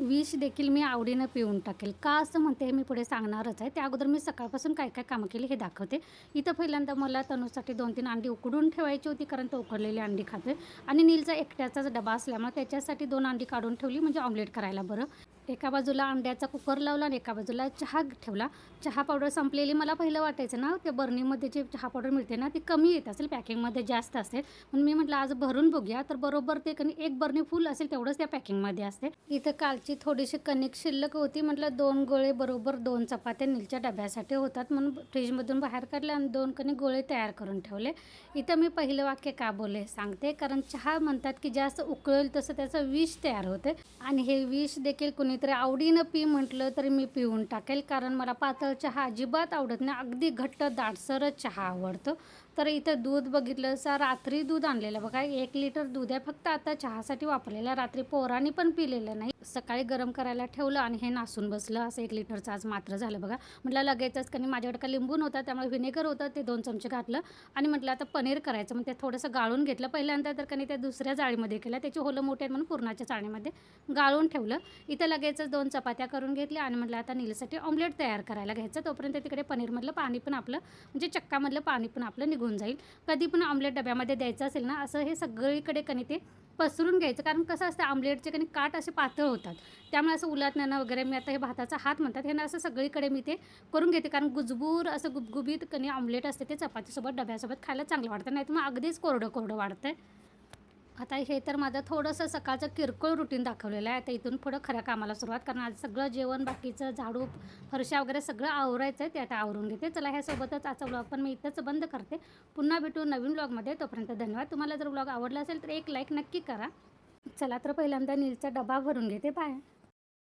विष देखील मी आवडीनं पिऊन टाकेल. का असं म्हणते हे मी पुढे सांगणारच आहे. त्या अगोदर मी सकाळपासून काय-काय कामं केली हे दाखवते. इथं पहिल्यांदा मला तनूसाठी 2-3 अंडी उकडून ठेवायची होती, कारण तो उकडलेली अंडी खातोय आणि नीलचा एकट्याचाच डबा असल्यामुळे त्याच्यासाठी 2 अंडी काढून ठेवली, म्हणजे ऑमलेट करायला बरं. एका बाजूला अंड्याचा कुकर लावला आणि एका बाजूला चहा ठेवला. चहा पावडर संपलेली. मला पहिलं वाटायचं ना, त्या बरणीमध्ये जी चहा पावडर मिळते ना, ती कमी येत असेल, पॅकिंगमध्ये जास्त असेल. म्हणून मी म्हटलं आज भरून बघूया, तर बरोबर ते कणी एक बरणी फुल असेल तेवढंच त्या पॅकिंगमध्ये असते. इथं कालची थोडीशी कणिक शिल्लक होती. म्हटलं 2 गोळे बरोबर 2 चपात्या नीलच्या डब्यासाठी होतात, म्हणून फ्रीजमधून बाहेर काढले आणि 2 कणी गोळे तयार करून ठेवले. इथं मी पहिलं वाक्य का बोलले सांगते, कारण चहा म्हणतात की जास्त उकळेल तसं त्याचं विष तयार होते आणि हे विष देखील कुणीतरी आवडीनं पी म्हटलं तरी मी पिऊन टाकेल, कारण मला पातळ चहा अजिबात आवडत नाही. अगदी घट्ट दाटसरच चहा आवडतो. तर इथं दूध बघितलं सा रात्री दूध आणलेलं बघा, 1 लिटर दूध आहे, फक्त आता चहासाठी वापरलेलं. रात्री पोरांनी पण पिलेलं नाही. सकाळी गरम करायला ठेवलं आणि हे नासून बसलं. असं 1 लिटरचं आज मात्र झालं बघा. म्हटलं लगेचच, कारण माझ्याकडे का लिंबू नव्हता, त्यामुळे व्हिनेगर होतं, ते 2 चमचे घातलं आणि म्हटलं आता पनीर करायचं. मग ते थोडंसं गाळून घेतलं पहिल्यांदा, तर कणी त्या दुसऱ्या जाळीमध्ये केलं. त्याची होलं मोठे आहेत म्हणून पुरणाच्या चाळणीमध्ये गाळून ठेवलं. इथं लगेचच 2 चपात्या करून घेतल्या आणि म्हटलं आता नीलसाठी ऑमलेट तयार करायला घ्यायचं. तोपर्यंत तिकडे पनीरमधलं पाणी पण आपलं, म्हणजे चक्कामधलं पाणी पण आपलं निघून जाईल. कधी पण ऑमलेट डब्यामध्ये द्यायचं असेल ना, असं हे सगळीकडे कणी ते पसरून घ्यायचं, कारण कसं असतं ऑमलेटचे कणी काठ असे पातळ होतात, त्यामुळे असं उलटण्यानं वगैरे, मी आता हे भाताचा हात म्हणतात हे ना, असं सगळीकडे मी ते करून घेते, कारण गुजबूर असं गुबगुबीत कणी ऑमलेट असते ते चपातीसोबत डब्यासोबत खायला चांगलं वाटतं, नाही तर मग अगदीच कोरडं कोरडं वाटतं. आता हे तर माझं थोडंसं सकाळचं किरकोळ रुटीन दाखवलेलं आहे. आता इथून पुढं खऱ्या कामाला सुरुवात, कारण आज सगळं जेवण बाकीचं झाडू फरशा वगैरे सगळं आवरायचं आहे, ते आता आवरून घेते. चला ह्यासोबतच आजचा व्लॉग पण मी इथंच बंद करते. पुन्हा भेटू नवीन व्लॉगमध्ये. तोपर्यंत धन्यवाद. तुम्हाला जर व्लॉग आवडला असेल तर एक लाईक नक्की करा. चला तर पहिल्यांदा नीलचा डबा भरून घेते. बाय.